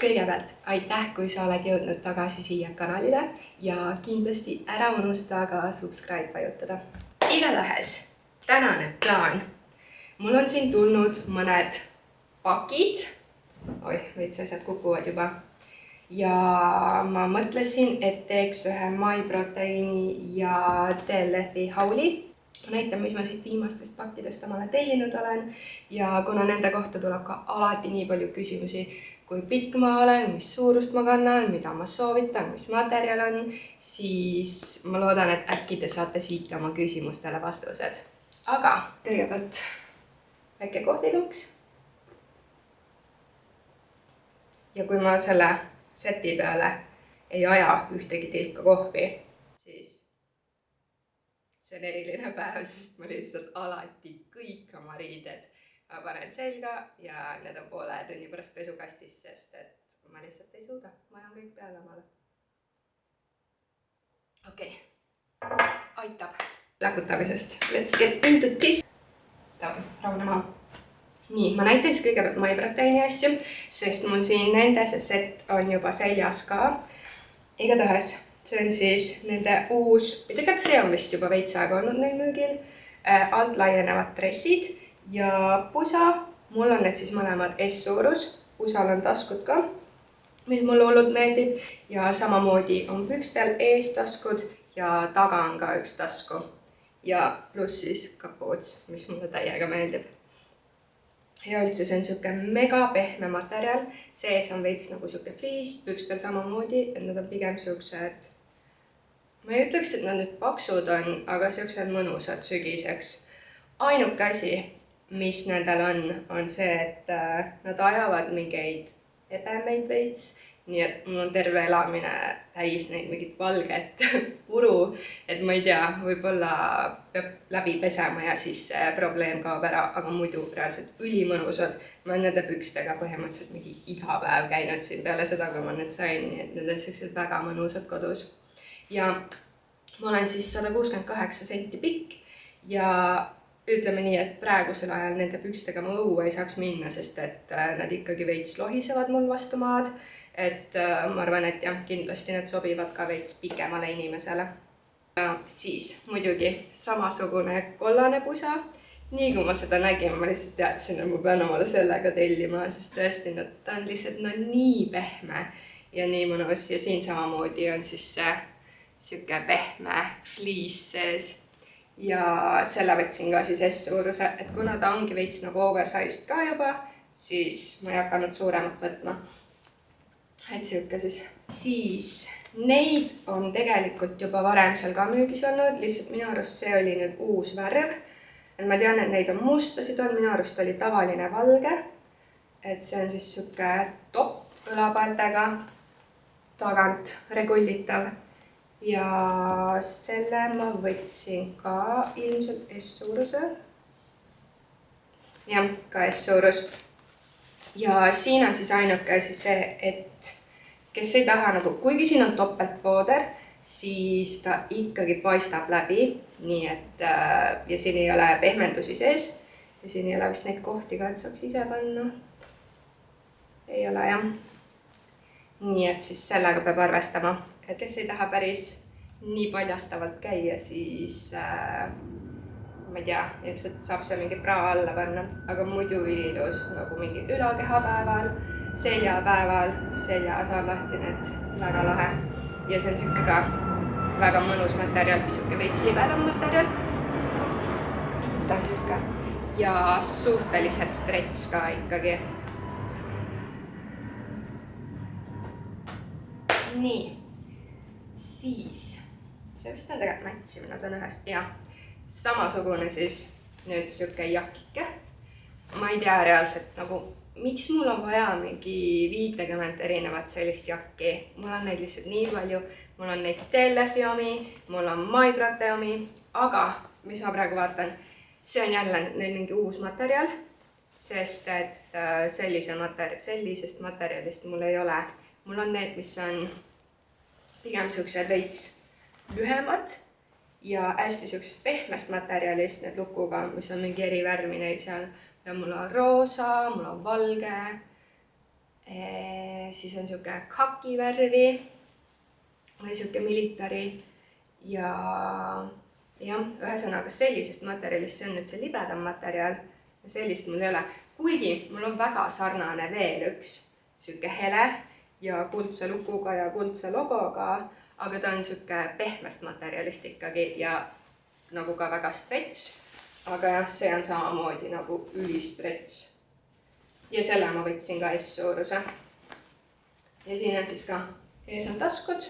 Kõigepealt aitäh, kui sa oled jõudnud tagasi siia kanalile ja kindlasti ära unusta ka subscribe vajutada. Igatahes, tänane plaan. Mul on siin tulnud mõned pakid. Veits asjad kukuvad juba. Ja ma mõtlesin, et teeks ühe MyProteiini ja TLF-i hauli. Ma näitan, mis ma siit viimastest pakkidest omale tellinud olen. Ja kuna nende kohta tuleb ka alati nii palju küsimusi, kui pikk ma olen, mis suurust ma kannan, mida ma soovitan, mis materjal on, siis ma loodan, et äkki te saate siit oma küsimustele vastused. Aga kõigepealt väike kohvilunks. Ja kui ma selle seti peale ei aja ühtegi tilka kohvi, siis see on eriline päev, sest ma lihtsalt alati kõik oma riided ma panen selga ja need on poole tunni pärast pesukastis, sest et ma lihtsalt ei suuda. Ma ajan kõik peale omale. Okei. Aitab läkutamisest. Let's get into this. Rahune maa. Nii, ma näitaks kõigepealt MyProteiini asju, sest mul siin nende see set on juba seljas ka. Igatahes, see on siis nende uus, või tegelikult see on vist juba veits aega olnud neil müügil, alt laienevad dressid. Ja pusa, mul on need siis mõlemad S-suurus, pusal on taskud ka, mis mulle hullult meeldib ja samamoodi on pükstel eestaskud ja taga on ka üks tasku ja pluss siis kapuuts, mis mulle täiega meeldib. Ja üldse see on siuke mega pehme materjal, sees on veits nagu siuke fliis, pükstel samamoodi, et nad on pigem siuksed, ma ei ütleks, et nad nüüd paksud on, aga siuksed mõnusad sügiseks. Ainuke asi, mis nendel on see, et nad ajavad mingeid ebemeid veits, nii et mul on terve elamine täis neid mingit valget puru, et ma ei tea, võib-olla peab läbi pesema ja siis see probleem kaob ära, aga muidu reaalselt ülimõnusad. Ma olen nende pükstega põhimõtteliselt mingi iga päev käinud siin peale seda, kui ma need sain, nii et need on sellised väga mõnusad kodus. Ja ma olen siis 168 senti pikk ja ütleme nii, et praegusel ajal nende pükstega ma õue ei saaks minna, sest et nad ikkagi veits lohisevad mul vastu maad. Et ma arvan, et jah, kindlasti need sobivad ka veits pikemale inimesele. Ja siis muidugi samasugune kollane pusa. Nii kui ma seda nägin, ma lihtsalt teadsin, et ma pean omale sellega tellima, sest tõesti ta on lihtsalt nii pehme ja nii mõnus. Ja siin samamoodi on siis see siuke pehme fliis sees. Ja selle võtsin ka siis S-suuruse, et kuna ta ongi veits nagu oversized ka juba, siis ma ei hakanud suuremat võtma. Et siuke siis. Siis neid on tegelikult juba varem seal ka müügis olnud, lihtsalt minu arust see oli nüüd uus värv. Et ma tean, et neid on mustasid olnud, minu arust oli tavaline valge. Et see on siis siuke top õlapaeltega, tagant regullitav. Ja selle ma võtsin ka ilmselt S-suuruse. Jah, ka S-suurus. Ja siin on siis ainuke siis see, et kes ei taha nagu, kuigi siin on topeltvooder, siis ta ikkagi paistab läbi. Nii et, ja siin ei ole pehmendusi sees. Ja siin ei ole vist neid kohti ka, et saaks ise panna. Ei ole jah. Nii et siis sellega peab arvestama. Et kes ei taha päris nii paljastavalt käia, siis ma ei tea, ilmselt saab seal mingi braa alla panna, aga muidu ülilus nagu mingi ülakehapäeval, seljapäeval, seljas on lahti need väga lahe. Ja see on siuke ka väga mõnus materjal, siuke veits libedam materjal. Ta on siuke ja suhteliselt strets ka ikkagi. Nii. Siis, see vist on tegelikult mätsim, nad on ühest, jah, samasugune siis nüüd siuke jakike. Ma ei tea reaalselt nagu, miks mul on vaja mingi 50 erinevat sellist jakki. Mul on neid lihtsalt nii palju, mul on neid TLF-i omi, mul on MyProteiini omi, aga mis ma praegu vaatan, see on jälle neil mingi uus materjal, sest et sellisest materjalist mul ei ole. Mul on need, mis on pigem siuksed veits lühemad ja hästi siuksest pehmest materjalist need lukuga, mis on mingi eri värvi neid seal. Ja mul on roosa, mul on valge. siis on sihuke khaki värvi või sihuke militari ja jah, ühesõnaga sellisest materjalist, see on nüüd see libedam materjal ja sellist mul ei ole. Kuigi mul on väga sarnane veel üks sihuke hele ja kuldse lukuga ja kuldse logoga, aga ta on sihuke pehmest materjalist ikkagi ja nagu ka väga stretch. Aga jah, see on samamoodi nagu ülistretch. Ja selle ma võtsin ka S-suuruse. Ja siin on siis ka, ees on taskud.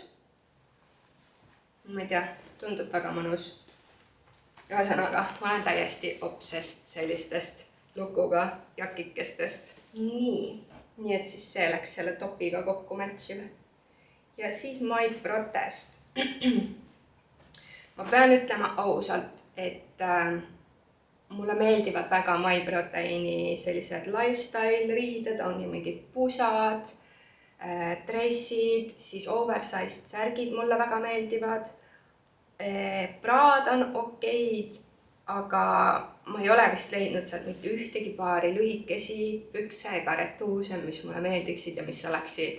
Ma ei tea, tundub väga mõnus. Ühesõnaga, ma olen täiesti obsessed sellistest lukuga jakikestest. Nii et siis see läks selle topiga kokku matchiv. Ja siis My Protest. Ma pean ütlema ausalt, et mulle meeldivad väga My Proteine'i sellised lifestyle riided, ongi mingid pusad, dressid, siis oversized särgid mulle väga meeldivad. Praad on okeid, aga ma ei ole vist leidnud sealt mitte ühtegi paari lühikesi pükse ega retuuse, mis mulle meeldiksid ja mis oleksid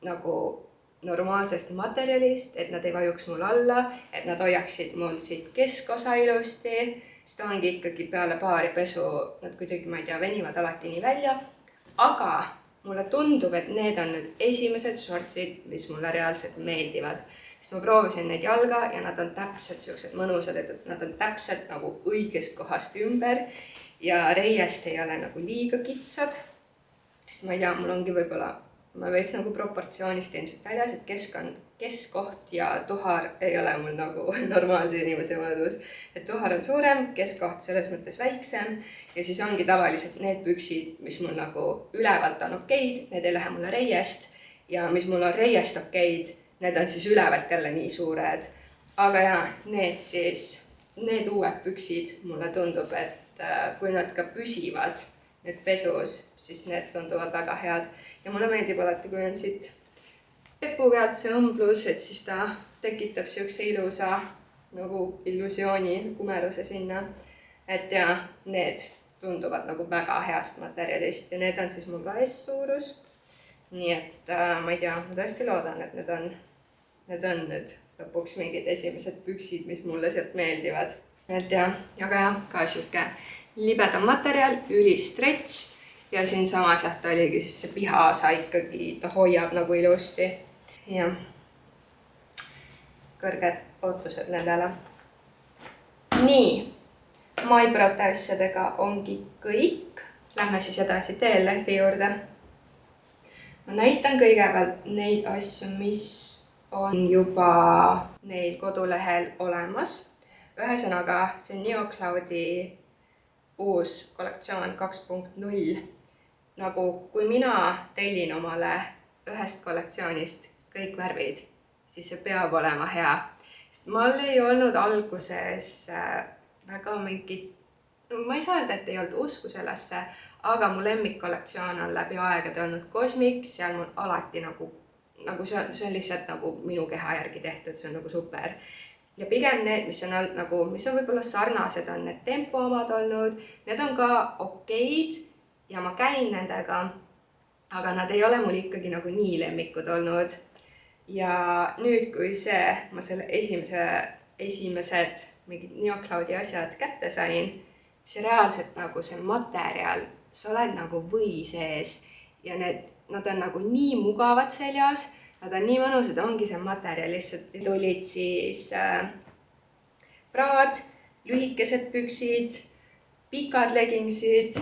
nagu normaalsest materjalist, et nad ei vajuks mul alla, et nad hoiaksid mul siit keskosa ilusti. Sest ongi ikkagi peale paari pesu, nad kuidagi, ma ei tea, venivad alati nii välja. Aga mulle tundub, et need on nüüd esimesed shortsid, mis mulle reaalselt meeldivad. Sest ma proovisin neid jalga ja nad on täpselt siuksed mõnusad, et nad on täpselt nagu õigest kohast ümber. Ja reiest ei ole nagu liiga kitsad. Sest ma ei tea, mul ongi võib-olla, ma veits nagu proportsioonist ilmselt väljas, et keskkoht ja tuhar ei ole mul nagu normaalse inimese mõõdus. Et tuhar on suurem, keskkoht selles mõttes väiksem ja siis ongi tavaliselt need püksid, mis mul nagu ülevalt on okeid, need ei lähe mulle reiest ja mis mul on reiest okeid, need on siis ülevalt jälle nii suured. Aga ja, need uued püksid mulle tundub, et kui nad ka püsivad nüüd pesus, siis need tunduvad väga head. Ja mulle meeldib alati, kui on siit pepu pealt see õmblus, et siis ta tekitab siukse ilusa nagu illusiooni kumeruse sinna. Et ja need tunduvad nagu väga heast materjalist ja need on siis mul ka S-suurus. Nii et ma ei tea, ma tõesti loodan, et need on nüüd lõpuks mingid esimesed püksid, mis mulle sealt meeldivad. Et ja, ka siuke libedam materjal, ülistretch. Ja siin samas ta oligi siis see pihaosa ikkagi, ta hoiab nagu ilusti. Ja kõrged ootused nendele. Nii, My Protestidega ongi kõik. Lähme siis edasi TLF-i juurde. Ma näitan kõigepealt neid asju, mis on juba neil kodulehel olemas. Ühesõnaga, see Neocloudi uus kollektsioon 2.0. Nagu kui mina tellin omale ühest kollektsioonist kõik värvid, siis see peab olema hea. Sest mul ei olnud alguses väga mingit, ma ei saa öelda, et ei olnud usku sellesse, aga mu lemmikkollektsioon on läbi aegade olnud Cosmic, seal mul alati nagu see on lihtsalt nagu minu keha järgi tehtud, see on nagu super. Ja pigem need, mis on olnud nagu, mis on võib-olla sarnased, on need Tempo omad olnud, need on ka okeid ja ma käin nendega, aga nad ei ole mul ikkagi nagu nii lemmikud olnud. Ja nüüd, kui ma selle esimesed mingid Neocloudi asjad kätte sain, see reaalselt nagu see materjal, sa oled nagu või sees ja nad on nagu nii mugavad seljas, nad on nii mõnusad, ongi see materjal lihtsalt. Tulid siis praad, lühikesed püksid, pikad leggingsid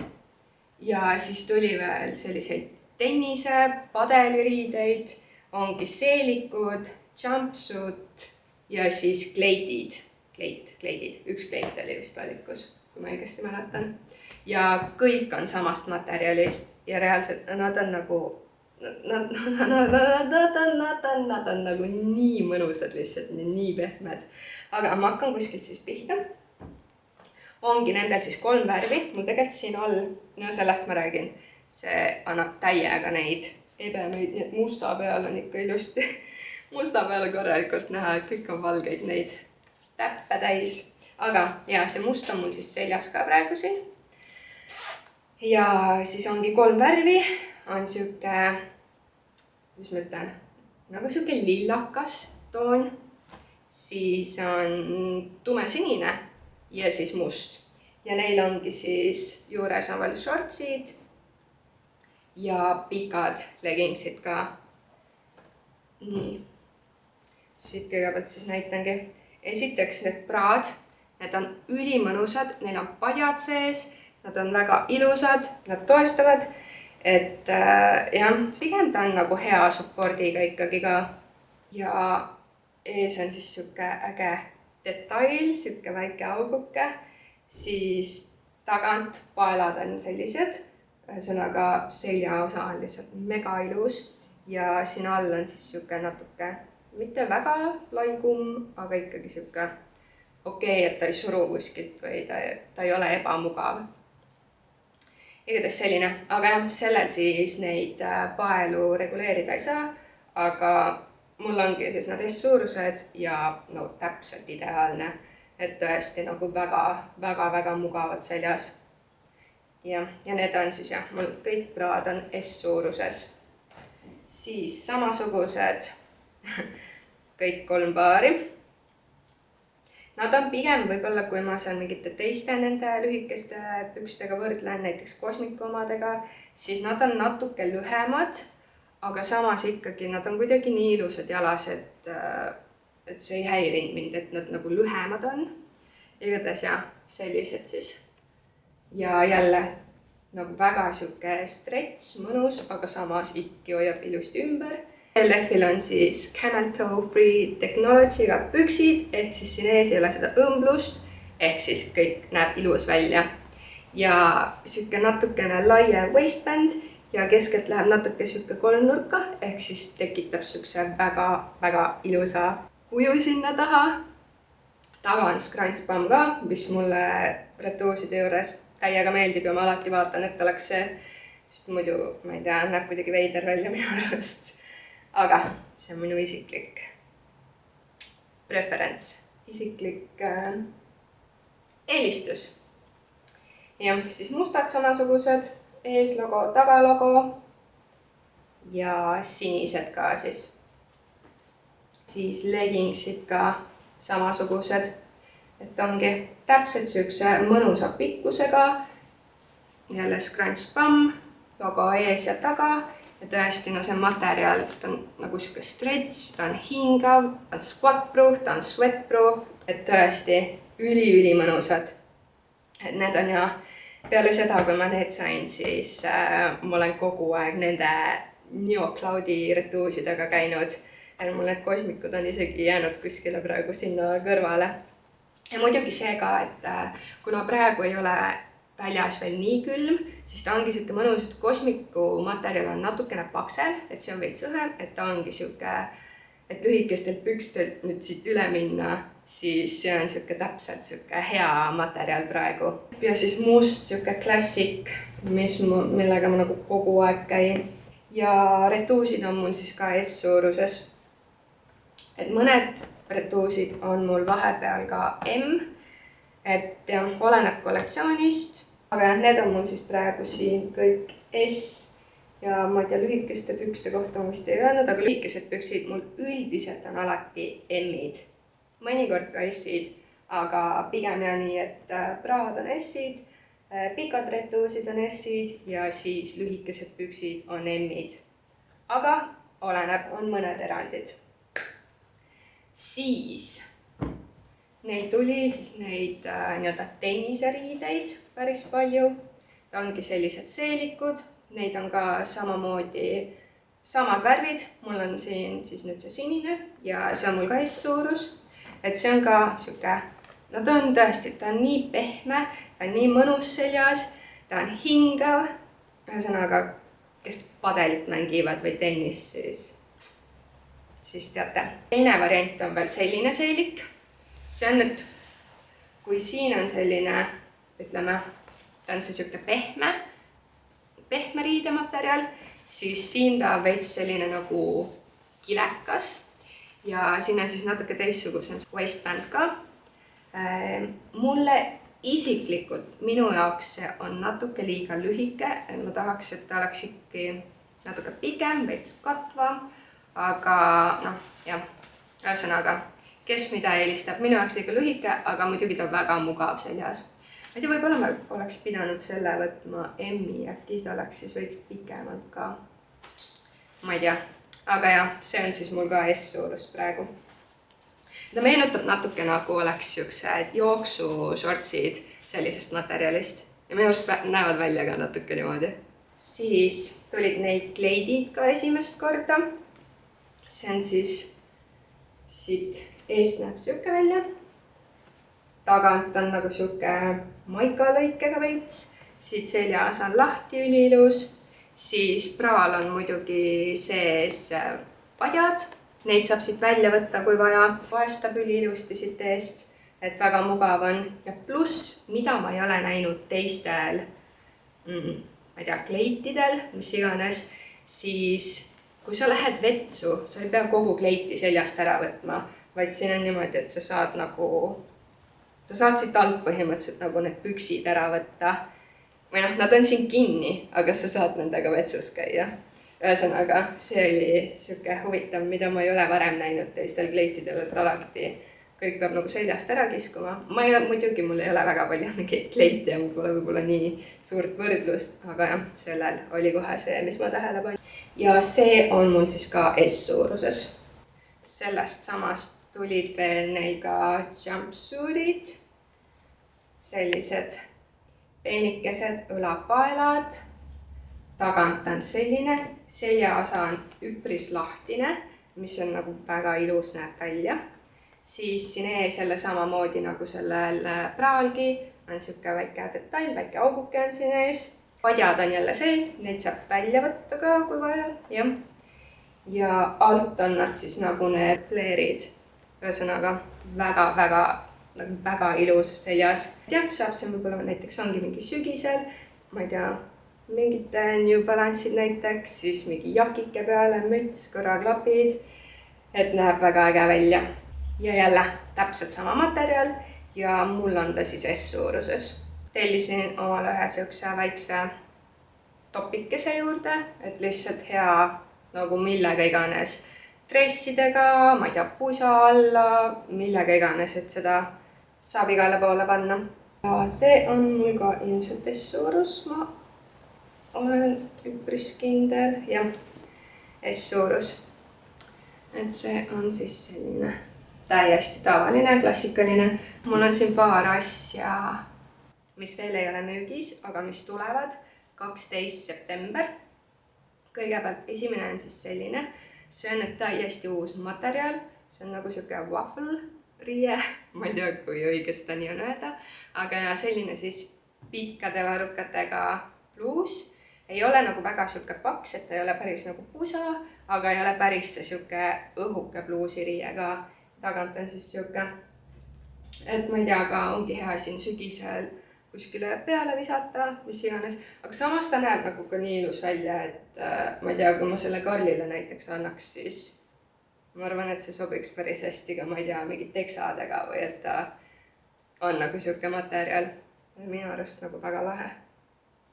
ja siis tuli veel selliseid tennise, padeliriideid, ongi seelikud, jumpsuit ja siis kleidid. Üks kleit oli vist valikus, kui ma õigesti mäletan. Ja kõik on samast materjalist ja reaalselt nad on nagu nad on nagu nii mõnusad lihtsalt, nii pehmed. Aga ma hakkan kuskilt siis pihta. Ongi nendel siis 3 värvi, mul tegelikult siin all, no sellest ma räägin, see annab täiega neid ebemeid, nii et musta peal on ikka ilusti, musta peal korralikult näha, et kõik on valgeid neid täppe täis. Aga ja see must on mul siis seljas ka praegu siin. Ja siis ongi 3 värvi. on sihuke, kuidas ma ütlen, nagu sihuke lillakas toon, siis on tumesinine ja siis must. Ja neil ongi siis juures on veel shortsid ja pikad legingsid ka. Nii, siit kõigepealt siis näitangi. Esiteks need praad, need on ülimõnusad, neil on padjad sees, nad on väga ilusad, nad toestavad, et jah, pigem ta on nagu hea supportiga ikkagi ka. Ja ees on siis sihuke äge detail, sihuke väike auguke, siis tagant paelad on sellised, ühesõnaga seljaosa on lihtsalt mega ilus ja siin all on siis sihuke natuke, mitte väga laigum, aga ikkagi sihuke okei, et ta ei suru kuskilt või ta ei ole ebamugav. Igatahes selline, aga jah, sellel siis neid paelu reguleerida ei saa, aga mul ongi siis nad S-suurused ja no täpselt ideaalne, et tõesti nagu väga mugavad seljas. Ja need on siis jah, mul kõik praad on S-suuruses. Siis samasugused kõik 3 paari. Nad on pigem võib-olla, kui ma seal mingite teiste nende lühikeste pükstega võrdlen, näiteks Cosmicu omadega, siis nad on natuke lühemad, aga samas ikkagi nad on kuidagi nii ilusad jalas, et see ei häirinud mind, et nad nagu lühemad on. Igatahes jah, sellised siis. Ja jälle nagu väga sihuke stretch, mõnus, aga samas ikki hoiab ilusti ümber. LF-il on siis Camel Toe Free Technology'ga püksid, ehk siis siin ees ei ole seda õmblust, ehk siis kõik näeb ilus välja. Ja sihuke natukene laiem waistband ja keskelt läheb natuke sihuke kolmnurka, ehk siis tekitab siukse väga ilusa kuju sinna taha. Taga on Scrunch Bum ka, mis mulle retuuside juures täiega meeldib ja ma alati vaatan, et oleks see, sest muidu, ma ei tea, näeb kuidagi veider välja minu arvast. Aga see on minu isiklik preferents, isiklik eelistus. Ja siis mustad samasugused, eeslogo, tagalogo ja sinised ka siis. Siis legingsid ka samasugused, et ongi täpselt siukse mõnusa pikkusega. Jälle Scrunch Bum, logo ees ja taga. Ja tõesti, no see materjal, ta on nagu siuke stretch, ta on hingav, ta on squat-proof, ta on sweat-proof, et tõesti ülimõnusad. Et need on ja peale seda, kui ma need sain, siis ma olen kogu aeg nende Neocloudi retuusidega käinud. Ja mul need Cosmicud on isegi jäänud kuskile praegu sinna kõrvale. Ja muidugi see ka, et kuna praegu ei ole väljas veel nii külm, siis ta ongi siuke mõnus, et Cosmicu materjal on natukene paksem, et see on veits õhem, et ta ongi siuke, et lühikestelt pükstelt nüüd siit üle minna, siis see on siuke täpselt siuke hea materjal praegu. Ja siis must siuke klassik, millega ma nagu kogu aeg käin. Ja retuusid on mul siis ka S-suuruses. Et mõned retuusid on mul vahepeal ka M, et jah, oleneb kollektsioonist. Aga jah, need on mul siis praegu siin kõik S ja ma ei tea, lühikeste pükste kohta ma vist ei öelnud, aga lühikesed püksid mul üldiselt on alati M-id. Mõnikord ka S-id, aga pigem ja nii, et praad on S-id, pikad retuusid on S-id ja siis lühikesed püksid on M-id. Aga oleneb, on mõned erandid. Siis neid tuli siis neid nii-öelda tenniseriideid päris palju. Ta ongi sellised seelikud, neid on ka samamoodi samad värvid. Mul on siin siis nüüd see sinine ja see on mul ka S-suurus. Et see on ka siuke, no ta on tõesti, ta on nii pehme, ta on nii mõnus seljas, ta on hingav. Ühesõnaga, kes padelit mängivad või tennis, siis teate. Teine variant on veel selline seelik. See on nüüd, kui siin on selline, ütleme, ta on see siuke pehme riidematerjal, siis siin ta on veits selline nagu kilekas ja siin on siis natuke teistsugusem waistband ka. Mulle isiklikult, minu jaoks see on natuke liiga lühike, et ma tahaks, et ta oleks ikkagi natuke pikem, veits katvam, aga noh, jah, ühesõnaga, kes mida eelistab, minu jaoks liiga lühike, aga muidugi ta on väga mugav seljas. Ma ei tea, võib-olla ma oleks pidanud selle võtma M-i, äkki see oleks siis veits pikemalt ka. Ma ei tea, aga jah, see on siis mul ka S-suurus praegu. Ta meenutab natuke nagu oleks siuksed jooksushortsid sellisest materjalist ja minu arust näevad välja ka natuke niimoodi. Siis tulid neid kleidid ka esimest korda. See on siis siit eest näeb siuke välja. Tagant on nagu siuke maikalõikega veits. Siit seljas on lahti üliilus. Siis praal on muidugi sees padjad. Neid saab siit välja võtta, kui vaja. Paestab üliilusti siit eest, et väga mugav on. Ja pluss, mida ma ei ole näinud teistel, ma ei tea, kleitidel, mis iganes, siis kui sa lähed vetsu, sa ei pea kogu kleiti seljast ära võtma, vaid siin on niimoodi, et sa saad siit alt põhimõtteliselt nagu need püksid ära võtta. Või noh, nad on siin kinni, aga sa saad nendega vetsus käia. Ühesõnaga, see oli siuke huvitav, mida ma ei ole varem näinud teistel kleitidel, et alati kõik peab nagu seljast ära kiskuma. Muidugi mul ei ole väga palju mingeid kleite ja mul pole võib-olla nii suurt võrdlust, aga jah, sellel oli kohe see, mis ma tähele panin. Ja see on mul siis ka S-suuruses. Sellest samast tulid veel neil ka jumpsuitid, sellised peenikesed õlapaelad. Tagant on selline, seljaosa on üpris lahtine, mis on nagu väga ilus näeb välja. Siis siin ees jälle samamoodi nagu sellel praalgi on siuke väike detail, väike auguke on siin ees. Padjad on jälle sees, neid saab välja võtta ka, kui vaja. Ja alt on nad siis nagu need fleerid. Ühesõnaga väga ilus seljas. Jah, saab see võib-olla näiteks ongi mingi sügisel, ma ei tea, mingite New Balance'id näiteks, siis mingi jakike peale, müts, kõrvaklapid, et näeb väga äge välja. Ja jälle täpselt sama materjal ja mul on ta siis S-suuruses. Tellisin omale ühe siukse väikse topikese juurde, et lihtsalt hea nagu millega iganes dressidega, ma ei tea, pusa alla, millega iganes, et seda saab igale poole panna. Ja see on mul ka ilmselt S-suurus, ma olen üpris kindel, jah, S-suurus. Et see on siis selline täiesti tavaline, klassikaline. Mul on siin paar asja, mis veel ei ole müügis, aga mis tulevad 12. september. Kõigepealt esimene on siis selline. See on täiesti uus materjal. See on nagu siuke waffle riie. Ma ei tea, kui õigesti ta nii on öelda. Aga selline siis pikkade varrukatega bluus. Ei ole nagu väga siuke paks, et ta ei ole päris nagu pusa, aga ei ole päris see siuke õhuke bluusiriie ka. Tagant on siis siuke, et ma ei tea, aga ongi hea siin sügisel kuskile peale visata, mis iganes. Aga samas ta näeb nagu ka nii ilus välja, et ma ei tea, kui ma selle Karlile näiteks annaks, siis ma arvan, et see sobiks päris hästi ka, ma ei tea, mingid teksadega või et ta on nagu siuke materjal. Minu arust nagu väga lahe.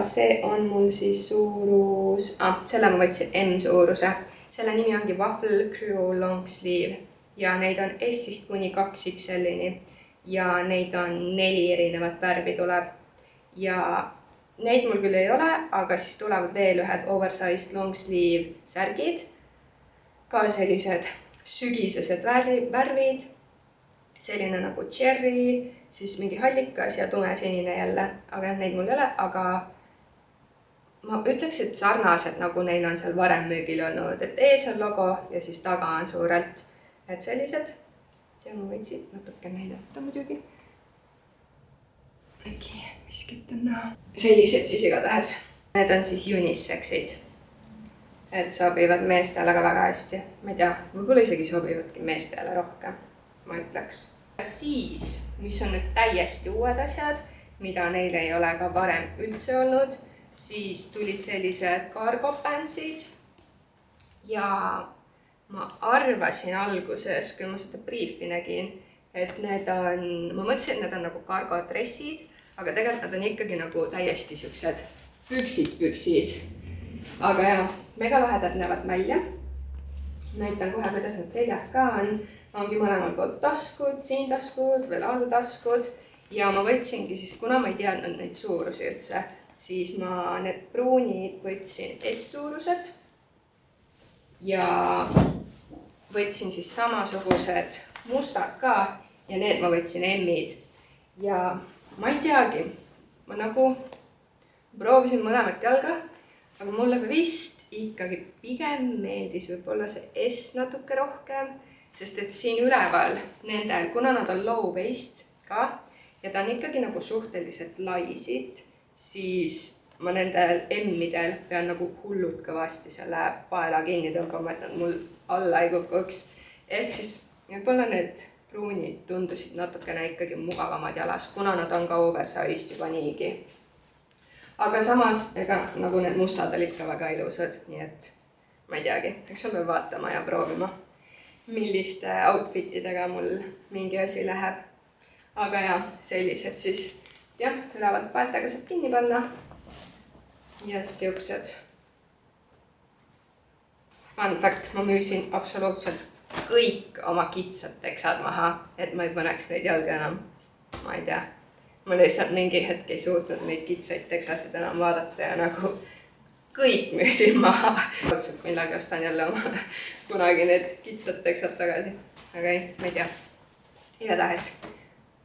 See on mul siis suurus, selle ma võtsin M-suuruse. Selle nimi ongi Waffle Crew Long Sleeve ja neid on S-ist kuni 2XL-ini ja neid on 4 erinevat värvi tuleb. Ja neid mul küll ei ole, aga siis tulevad veel ühed oversized long sleeve särgid. Ka sellised sügisesed värvid, selline nagu cherry, siis mingi hallikas ja tumesinine jälle, aga neid mul ei ole, aga ma ütleks, et sarnased nagu neil on seal varem müügil olnud, et ees on logo ja siis taga on suurelt, et sellised. Ja ma võin siit natuke näidata muidugi. Äkki miskit on näha. Sellised siis igatahes. Need on siis unisexid, et sobivad meestele ka väga hästi. Ma ei tea, võib-olla isegi sobivadki meestele rohkem, ma ütleks. Siis, mis on nüüd täiesti uued asjad, mida neil ei ole ka varem üldse olnud, siis tulid sellised cargo pantsid ja ma arvasin alguses, kui ma seda briefi nägin, et need on, ma mõtlesin, et need on nagu cargo dressid, aga tegelikult nad on ikkagi nagu täiesti siuksed püksid. Aga jah, mega lahedad näevad välja. Näitan kohe, kuidas nad seljas ka on. Ongi mõlemal poolt taskud, siin taskud, veel all taskud. Ja ma võtsingi siis, kuna ma ei teadnud neid suurusi üldse, siis ma need pruunid võtsin S-suurused. Ja võtsin siis samasugused mustad ka ja need ma võtsin M-id. Ja ma ei teagi, ma nagu proovisin mõlemat jalga, aga mulle vist ikkagi pigem meeldis võib-olla see S natuke rohkem, sest et siin üleval nendel, kuna nad on low waist ka ja ta on ikkagi nagu suhteliselt lai siit, siis ma nendel M-idel pean nagu hullult kõvasti selle paela kinni tõmbama, et nad mul alla ei kukuks. Ehk siis võib-olla need pruunid tundusid natukene ikkagi mugavamad jalas, kuna nad on ka oversized juba niigi. Aga samas, ega nagu need mustad olid ka väga ilusad, nii et ma ei teagi, eks sul peab vaatama ja proovima, milliste outfitidega mul mingi asi läheb. Aga ja, sellised siis, jah, ülevalt paeltega saab kinni panna. Ja siuksed. Fun fact, ma müüsin absoluutselt kõik oma kitsad teksad maha, et ma ei paneks neid jalga enam. Ma ei tea, ma lihtsalt mingi hetk ei suutnud neid kitsaid teksasid enam vaadata ja nagu kõik müüsin maha. Otselt millagi ostan jälle omale kunagi need kitsad teksad tagasi. Aga ei, ma ei tea. Igatahes,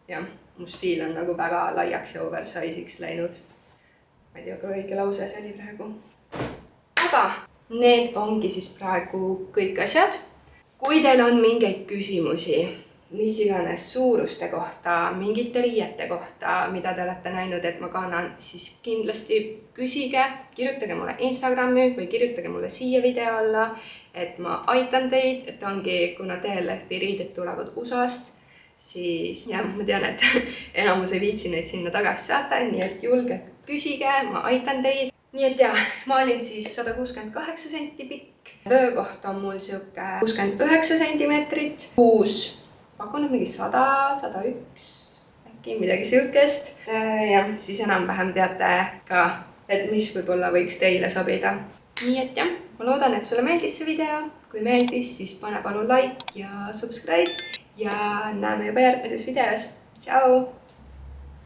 jah, mu stiil on nagu väga laiaks ja oversize'iks läinud. Ma ei tea, kui õige lause see oli praegu. Aga need ongi siis praegu kõik asjad. Kui teil on mingeid küsimusi, mis iganes suuruste kohta, mingite riiete kohta, mida te olete näinud, et ma kannan, siis kindlasti küsige, kirjutage mulle Instagrami või kirjutage mulle siia video alla, et ma aitan teid, et ongi, kuna TLF-i riided tulevad USA-st, siis jah, ma tean, et enamus ei viitsi neid sinna tagasi saata, nii et julge küsige, ma aitan teid. Nii et jah, ma olin siis 168 senti pikk. Vöökoht on mul siuke 69 sentimeetrit. Uus, pakun mingi 100, 101, äkki midagi siukest. Ja siis enam-vähem teate ka, et mis võib-olla võiks teile sobida. Nii et jah, ma loodan, et sulle meeldis see video. Kui meeldis, siis pane palun like ja subscribe ja näeme juba järgmises videos. Tšau!